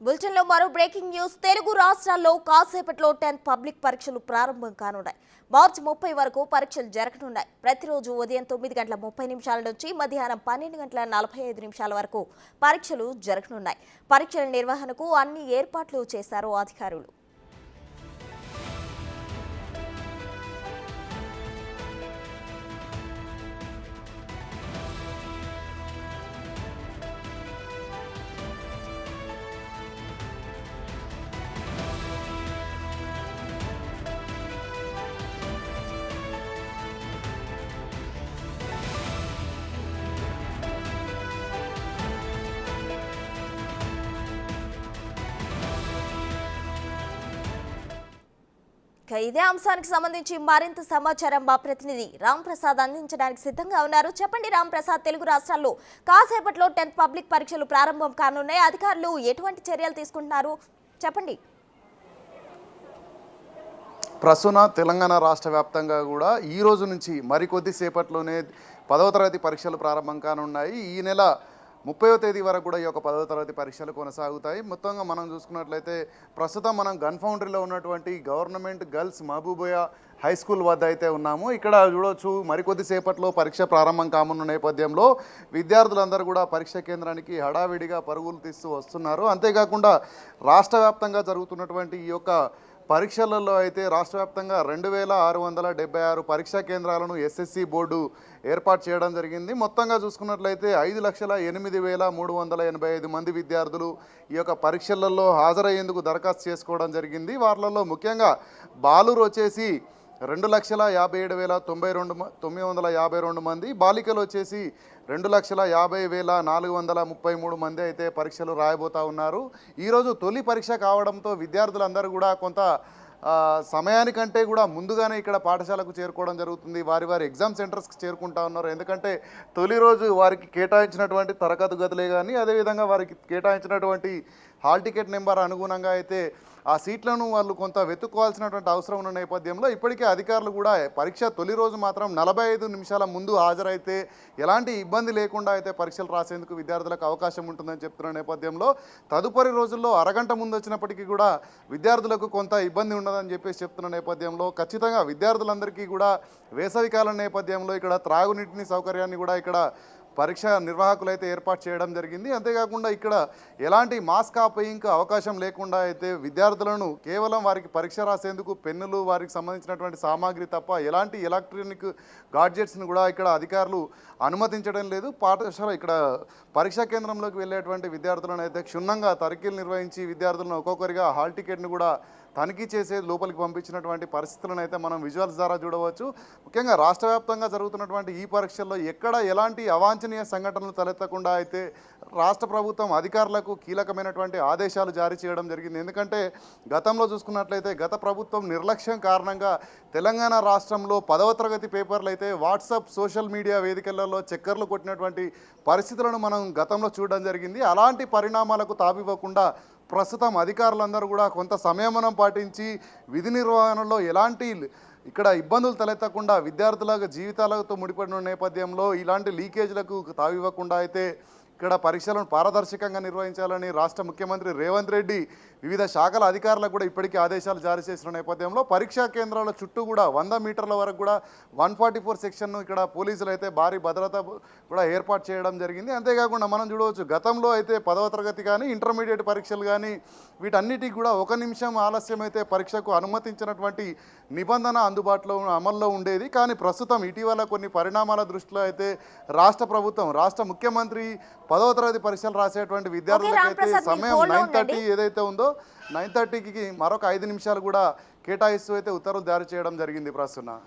బులెటిన్లో మరో breaking news. Telugu రాష్ట్రాల్లో కాసేపట్లో 10th పబ్లిక్ పరీక్షలు ప్రారంభం కానున్నాయి. మార్చి 30 వరకు పరీక్షలు జరగనున్నాయి. ప్రతిరోజు ఉదయం 9:30 నుంచి మధ్యాహ్నం 12:45 వరకు పరీక్షలు జరగనున్నాయి. పరీక్షల నిర్వహణకు అన్ని ఏర్పాట్లు చేశారు అధికారులు. ఇదే అంశానికి సంబంధించి మరింత సమాచారం మా ప్రతినిధి రామ్ ప్రసాద్ అందించడానికి సిద్ధంగా ఉన్నారు. చెప్పండి రామ్ ప్రసాద్, తెలుగు రాష్ట్రాల్లో కాసేపట్లో 10th పబ్లిక్ పరీక్షలు ప్రారంభం కానున్నాయి. అధికారులు ఎటువంటి చర్యలు తీసుకుంటున్నారు చెప్పండి. ప్రస్తుత తెలంగాణ రాష్ట్ర వ్యాప్తంగా కూడా ఈ రోజు నుంచి మరికొద్ది సేపట్లోనే 10వ తరగతి పరీక్షలు ప్రారంభం కానున్నాయి. ఈ నెల 30వ తేదీ వరకు కూడా ఈ యొక్క 10వ తరగతి పరీక్షలు కొనసాగుతాయి. మొత్తంగా మనం చూసుకున్నట్లయితే ప్రస్తుతం మనం గన్ ఫౌండరీలో ఉన్నటువంటి గవర్నమెంట్ గర్ల్స్ మహబూబయ్య హై స్కూల్ వద్ద అయితే ఉన్నాము. ఇక్కడ చూడవచ్చు మరికొద్ది సేపట్లో పరీక్ష ప్రారంభం కానున్న నేపథ్యంలో విద్యార్థులందరూ కూడా పరీక్ష కేంద్రానికి హడావిడిగా పరుగులు తీస్తూ వస్తున్నారు. అంతేకాకుండా రాష్ట్ర వ్యాప్తంగా జరుగుతున్నటువంటి ఈ యొక్క పరీక్షలలో అయితే రాష్ట్ర వ్యాప్తంగా 2676 పరీక్షా కేంద్రాలను ఎస్ఎస్సి బోర్డు ఏర్పాటు చేయడం జరిగింది. మొత్తంగా చూసుకున్నట్లయితే 5,08,385 మంది విద్యార్థులు ఈ యొక్క పరీక్షలలో హాజరయ్యేందుకు దరఖాస్తు చేసుకోవడం జరిగింది. వారిలో ముఖ్యంగా బాలురు వచ్చేసి 2,57,952 మంది, బాలికలు వచ్చేసి 2,50,433 మంది అయితే పరీక్షలు రాయబోతా ఉన్నారు. ఈరోజు తొలి పరీక్ష కావడంతో విద్యార్థులందరూ కూడా కొంత సమయానికంటే కూడా ముందుగానే ఇక్కడ పాఠశాలకు చేరుకోవడం జరుగుతుంది. వారి ఎగ్జామ్ సెంటర్స్కి చేరుకుంటా ఉన్నారు. ఎందుకంటే తొలి రోజు వారికి కేటాయించినటువంటి తరగతి గదులే కానీ అదేవిధంగా వారికి కేటాయించినటువంటి హాల్ టికెట్ నెంబర్ అనుగుణంగా అయితే ఆ సీట్లను వాళ్ళు కొంత వెతుక్కోవాల్సినటువంటి అవసరం ఉన్న నేపథ్యంలో ఇప్పటికే అధికారులు కూడా పరీక్ష తొలి రోజు మాత్రం 45 నిమిషాల ముందు హాజరైతే ఎలాంటి ఇబ్బంది లేకుండా అయితే పరీక్షలు రాసేందుకు విద్యార్థులకు అవకాశం ఉంటుందని చెప్తున్న నేపథ్యంలో తదుపరి రోజుల్లో అరగంట ముందు వచ్చినప్పటికీ కూడా విద్యార్థులకు కొంత ఇబ్బంది ఉండదని చెప్పేసి చెప్తున్న నేపథ్యంలో ఖచ్చితంగా విద్యార్థులందరికీ కూడా వేసవికాలం నేపథ్యంలో ఇక్కడ త్రాగునీటిని సౌకర్యాన్ని కూడా ఇక్కడ పరీక్ష నిర్వాహకులు అయితే ఏర్పాటు చేయడం జరిగింది. అంతేకాకుండా ఇక్కడ ఎలాంటి మాస్ కాపీయింగ్కి అవకాశం లేకుండా అయితే విద్యార్థులను కేవలం వారికి పరీక్ష రాసేందుకు పెన్నులు వారికి సంబంధించినటువంటి సామాగ్రి తప్ప ఎలాంటి ఎలక్ట్రానిక్ గాడ్జెట్స్ని కూడా ఇక్కడ అధికారులు అనుమతించడం లేదు. పాఠశాల ఇక్కడ పరీక్షా కేంద్రంలోకి వెళ్ళేటువంటి విద్యార్థులను అయితే క్షుణ్ణంగా తనిఖీలు నిర్వహించి విద్యార్థులను ఒక్కొక్కరిగా హాల్ టికెట్ని కూడా తనిఖీ చేసే లోపలికి పంపించినటువంటి పరిస్థితులను అయితే మనం విజువల్స్ ద్వారా చూడవచ్చు. ముఖ్యంగా రాష్ట్ర వ్యాప్తంగా జరుగుతున్నటువంటి ఈ పరీక్షల్లో ఎక్కడ ఎలాంటి అవాంఛనీయ సంఘటనలు తలెత్తకుండా అయితే రాష్ట్ర ప్రభుత్వం అధికారులకు కీలకమైనటువంటి ఆదేశాలు జారీ చేయడం జరిగింది. ఎందుకంటే గతంలో చూసుకున్నట్లయితే గత ప్రభుత్వం నిర్లక్ష్యం కారణంగా తెలంగాణ రాష్ట్రంలో 10వ తరగతి పేపర్లు అయితే వాట్సాప్ సోషల్ మీడియా వేదికలలో చక్కర్లు కొట్టినటువంటి పరిస్థితులను మనం గతంలో చూడడం జరిగింది. అలాంటి పరిణామాలకు తావివ్వకుండా ప్రస్తుతం అధికారులందరూ కూడా కొంత సంయమనం పాటించి విధి నిర్వహణలో ఎలాంటి ఇక్కడ ఇబ్బందులు తలెత్తకుండా విద్యార్థుల జీవితాలతో ముడిపడిన నేపథ్యంలో ఇలాంటి లీకేజీలకు తావివ్వకుండా అయితే ఇక్కడ పరీక్షలను పారదర్శకంగా నిర్వహించాలని రాష్ట్ర ముఖ్యమంత్రి రేవంత్ రెడ్డి వివిధ శాఖల అధికారులకు కూడా ఇప్పటికీ ఆదేశాలు జారీ చేసిన నేపథ్యంలో పరీక్షా కేంద్రాల చుట్టూ కూడా 100 మీటర్ల వరకు కూడా 144 సెక్షన్ను ఇక్కడ పోలీసులు అయితే భారీ భద్రత కూడా ఏర్పాటు చేయడం జరిగింది. అంతేకాకుండా మనం చూడవచ్చు గతంలో అయితే 10వ తరగతి కానీ ఇంటర్మీడియట్ పరీక్షలు కానీ వీటన్నిటికి కూడా 1 నిమిషం ఆలస్యం అయితే పరీక్షకు అనుమతించినటువంటి నిబంధన అందుబాటులో అమల్లో ఉండేది. కానీ ప్రస్తుతం ఇటీవల కొన్ని పరిణామాల దృష్టిలో అయితే రాష్ట్ర ప్రభుత్వం రాష్ట్ర ముఖ్యమంత్రి 10వ తరగతి పరీక్షలు రాసేటువంటి విద్యార్థులకైతే సమయం 9:30 ఏదైతే ఉందో 9:30కి మరొక 5 నిమిషాలు కూడా కేటాయిస్తూ అయితే ఉత్తర్వులు జారీ చేయడం జరిగింది. ప్రస్తుతం